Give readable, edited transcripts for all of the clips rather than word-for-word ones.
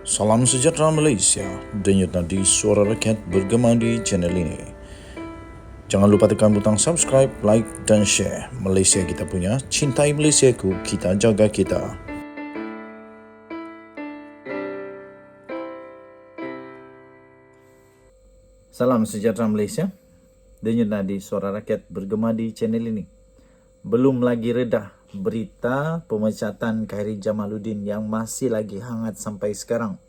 Salam sejahtera Malaysia, denyut nadi suara rakyat bergema di channel ini. Jangan lupa tekan butang subscribe, like dan share. Malaysia kita punya, cintai Malaysiaku, kita jaga kita. Salam sejahtera Malaysia, denyut nadi suara rakyat bergema di channel ini. Belum lagi redah berita pemecatan Khairy Jamaluddin yang masih lagi hangat sampai sekarang.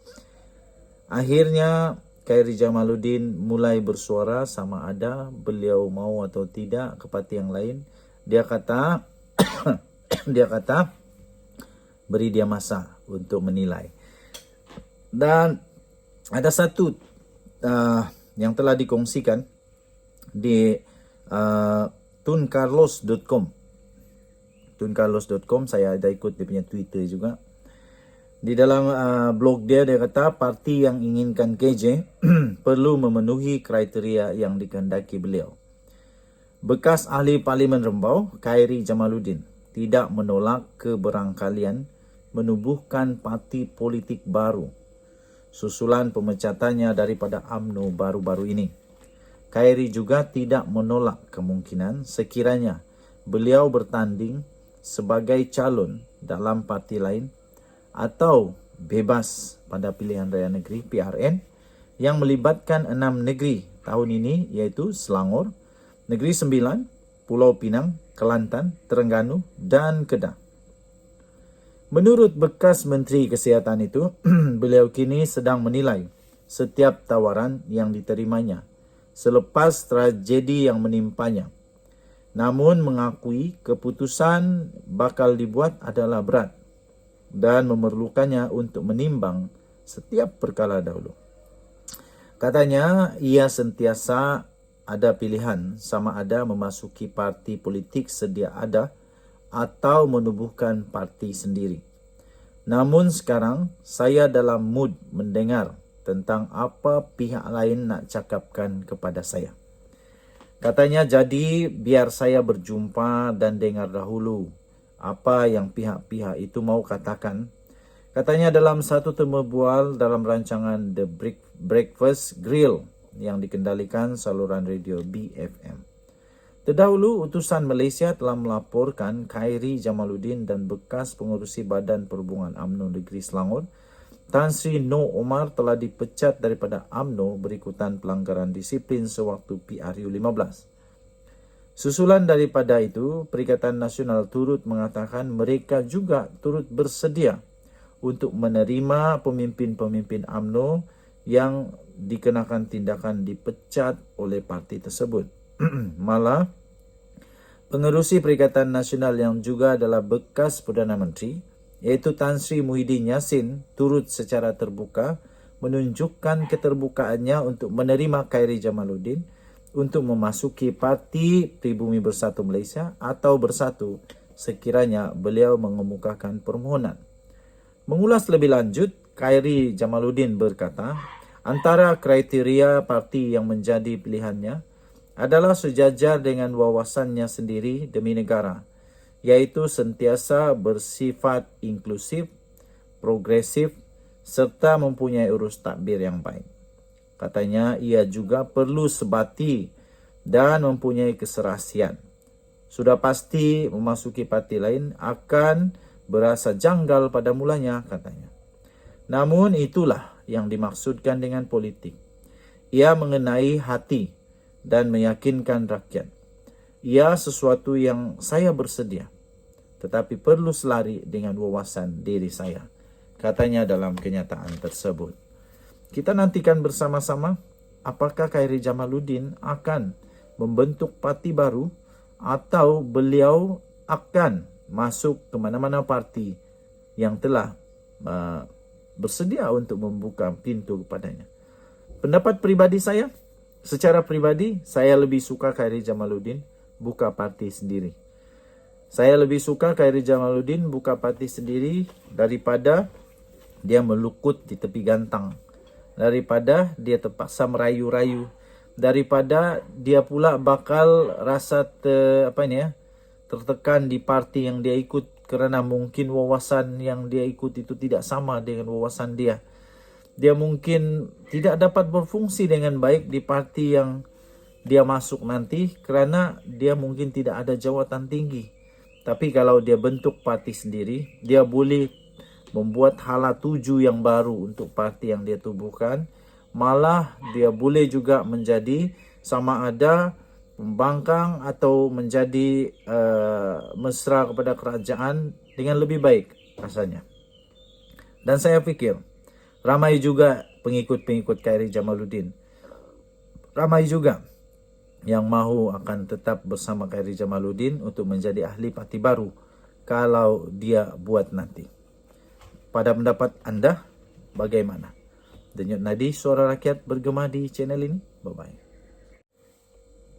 Akhirnya Khairy Jamaluddin mulai bersuara sama ada beliau mau atau tidak ke parti yang lain. Dia kata dia kata beri dia masa untuk menilai. Dan ada satu yang telah dikongsikan di tuncarlos.com. tuncarlos.com, saya ada ikut dia punya Twitter juga. Di dalam blog dia kata parti yang inginkan KJ perlu memenuhi kriteria yang dikehendaki beliau. Bekas ahli Parlimen Rembau, Khairy Jamaluddin, tidak menolak keberangkalian menubuhkan parti politik baru susulan pemecatannya daripada UMNO baru-baru ini. Khairy juga tidak menolak kemungkinan sekiranya beliau bertanding sebagai calon dalam parti lain atau bebas pada pilihan raya negeri PRN yang melibatkan 6 negeri tahun ini, iaitu Selangor, Negeri Sembilan, Pulau Pinang, Kelantan, Terengganu dan Kedah. Menurut bekas Menteri Kesihatan itu, beliau kini sedang menilai setiap tawaran yang diterimanya selepas tragedi yang menimpanya. Namun mengakui keputusan bakal dibuat adalah berat dan memerlukannya untuk menimbang setiap perkara dahulu. Katanya ia sentiasa ada pilihan sama ada memasuki parti politik sedia ada atau menubuhkan parti sendiri. Namun sekarang saya dalam mood mendengar tentang apa pihak lain nak cakapkan kepada saya. Katanya, jadi biar saya berjumpa dan dengar dahulu apa yang pihak-pihak itu mau katakan. Katanya dalam satu temu bual dalam rancangan The Breakfast Grill yang dikendalikan saluran radio BFM. Terdahulu, utusan Malaysia telah melaporkan Khairy Jamaluddin dan bekas pengurusi Badan Perhubungan UMNO Negeri Selangor, Tan Sri Noor Omar telah dipecat daripada UMNO berikutan pelanggaran disiplin sewaktu PRU 15. Susulan daripada itu, Perikatan Nasional turut mengatakan mereka juga turut bersedia untuk menerima pemimpin-pemimpin UMNO yang dikenakan tindakan dipecat oleh parti tersebut. Malah, pengerusi Perikatan Nasional yang juga adalah bekas Perdana Menteri, iaitu Tan Sri Muhyiddin Yassin, turut secara terbuka menunjukkan keterbukaannya untuk menerima Khairy Jamaluddin untuk memasuki Parti Pribumi Bersatu Malaysia atau Bersatu sekiranya beliau mengemukakan permohonan. Mengulas lebih lanjut, Khairy Jamaluddin berkata, antara kriteria parti yang menjadi pilihannya adalah sejajar dengan wawasannya sendiri demi negara, iaitu sentiasa bersifat inklusif, progresif, serta mempunyai urus takbir yang baik. Katanya ia juga perlu sebati dan mempunyai keserasian. Sudah pasti memasuki parti lain akan berasa janggal pada mulanya, katanya. Namun itulah yang dimaksudkan dengan politik. Ia mengenai hati dan meyakinkan rakyat. Ia sesuatu yang saya bersedia, tetapi perlu selari dengan wawasan diri saya, katanya dalam kenyataan tersebut. Kita nantikan bersama-sama apakah Khairy Jamaluddin akan membentuk parti baru atau beliau akan masuk ke mana-mana parti yang telah bersedia untuk membuka pintu kepadanya. Pendapat pribadi saya, secara pribadi saya lebih suka Khairy Jamaluddin buka parti sendiri. Saya lebih suka Khairy Jamaluddin buka parti sendiri daripada dia melukut di tepi gantang, daripada dia terpaksa merayu-rayu, daripada dia pula bakal rasa tertekan di parti yang dia ikut kerana mungkin wawasan yang dia ikut itu tidak sama dengan wawasan dia. dia mungkin tidak dapat berfungsi dengan baik di parti yang dia masuk nanti kerana dia mungkin tidak ada jawatan tinggi. Tapi kalau dia bentuk parti sendiri, dia boleh membuat hala tuju yang baru untuk parti yang dia tubuhkan. Malah dia boleh juga menjadi sama ada pembangkang atau menjadi mesra kepada kerajaan dengan lebih baik rasanya. Dan saya fikir ramai juga pengikut-pengikut KRI Jamaluddin. Ramai juga yang mahu akan tetap bersama KRI Jamaluddin untuk menjadi ahli parti baru kalau dia buat nanti. Pada pendapat anda, bagaimana? Denyut Nadi Suara Rakyat bergema di channel ini. Bye-bye.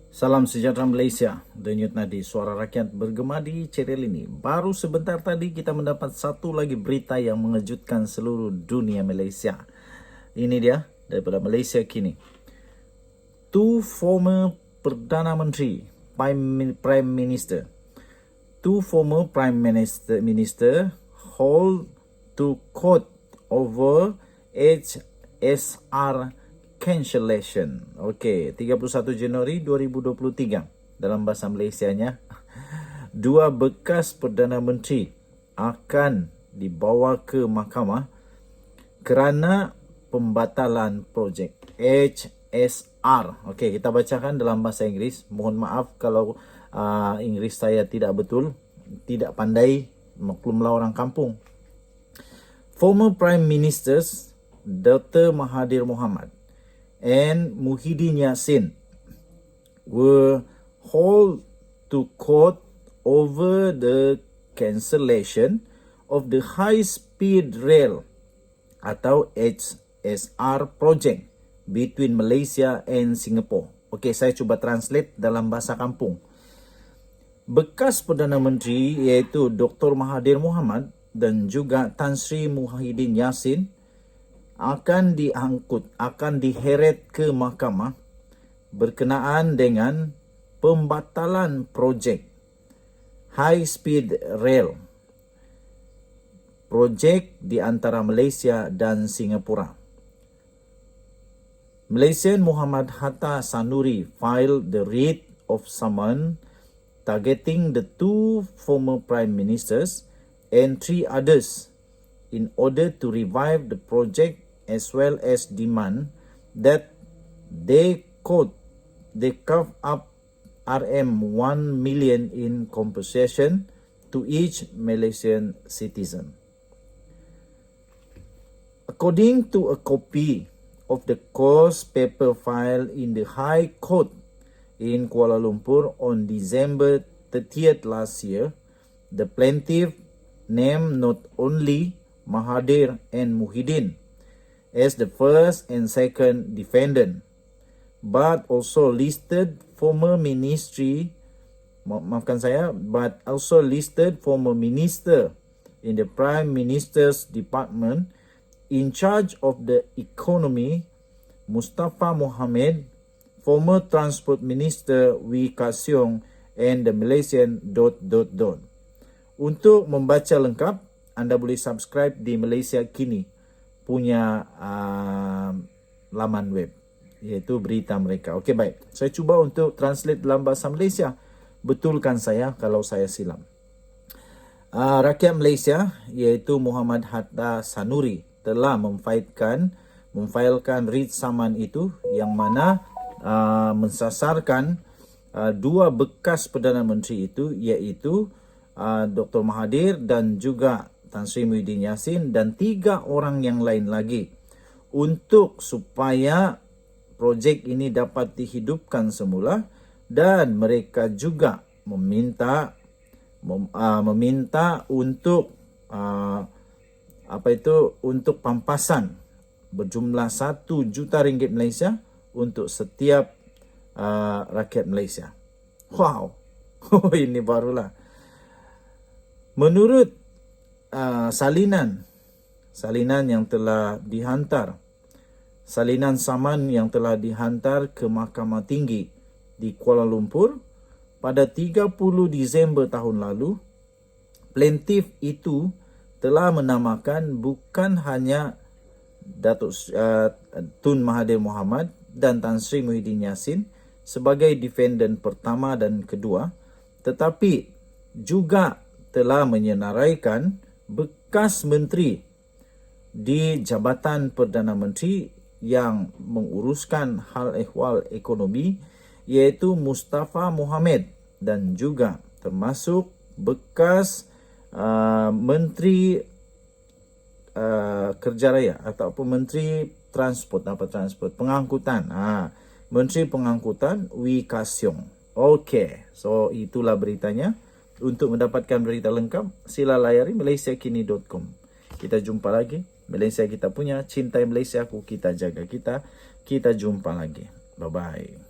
Salam sejahtera Malaysia. Denyut Nadi Suara Rakyat bergema di channel ini. Baru sebentar tadi kita mendapat satu lagi berita yang mengejutkan seluruh dunia Malaysia. Ini dia daripada Malaysia kini. Two former Perdana Menteri, Prime Minister. Two former Prime Minister hold to court over HSR cancellation. Okey, 31 Januari 2023 dalam bahasa Malaysianya. Dua bekas Perdana Menteri akan dibawa ke mahkamah kerana pembatalan projek HSR. Okey, kita bacakan dalam bahasa Inggeris. Mohon maaf kalau Inggeris saya tidak betul, tidak pandai, maklumlah orang kampung. Former Prime Ministers Dr. Mahathir Mohamad and Muhyiddin Yassin were hauled to court over the cancellation of the high-speed rail atau HSR project between Malaysia and Singapore. Okey, saya cuba translate dalam bahasa kampung. Bekas Perdana Menteri iaitu Dr. Mahathir Mohamad dan juga Tan Sri Muhyiddin Yassin akan diheret ke mahkamah berkenaan dengan pembatalan projek high speed rail, projek di antara Malaysia dan Singapura. Malaysian Muhammad Hatta Sanuri filed the writ of summons targeting the two former prime ministers and 3 others in order to revive the project, as well as demand that they carve up RM1 million in compensation to each Malaysian citizen. According to a copy of the cause paper filed in the High Court in Kuala Lumpur on December 30th last year, the plaintiff named not only Mahathir and Muhyiddin as the first and second defendant, but also listed former minister in the Prime Minister's Department in charge of the economy, Mustafa Mohamed, former Transport Minister Wee Ka Siong, and the Malaysian ... Untuk membaca lengkap, anda boleh subscribe di Malaysia Kini punya laman web, iaitu berita mereka. Okey, baik. Saya cuba untuk translate dalam bahasa Malaysia. Betulkan saya kalau saya silam. Rakyat Malaysia, iaitu Muhammad Hatta Sanuri, telah memfailkan writ saman itu yang mana mensasarkan dua bekas Perdana Menteri itu, iaitu Dr. Mahathir dan juga Tan Sri Muhyiddin Yassin dan 3 orang yang lain lagi, untuk supaya projek ini dapat dihidupkan semula, dan mereka juga meminta untuk untuk pampasan berjumlah 1 juta ringgit Malaysia untuk setiap rakyat Malaysia. Wow. Ini barulah. Menurut salinan yang telah dihantar, salinan saman yang telah dihantar ke Mahkamah Tinggi di Kuala Lumpur pada 30 Disember tahun lalu, plaintiff itu telah menamakan bukan hanya Datuk Tun Mahathir Mohamad dan Tan Sri Muhyiddin Yassin sebagai defendant pertama dan kedua, tetapi juga telah menyenaraikan bekas menteri di Jabatan Perdana Menteri yang menguruskan hal ehwal ekonomi, iaitu Mustafa Mohamed, dan juga termasuk bekas Menteri Kerja Raya ataupun Menteri Pengangkutan. Menteri Pengangkutan Wee Ka Siong. Okey, so itulah beritanya. Untuk mendapatkan berita lengkap, sila layari malaysiakini.com. Kita jumpa lagi. Malaysia kita punya, cintai Malaysia aku, kita jaga kita. Kita jumpa lagi. Bye-bye.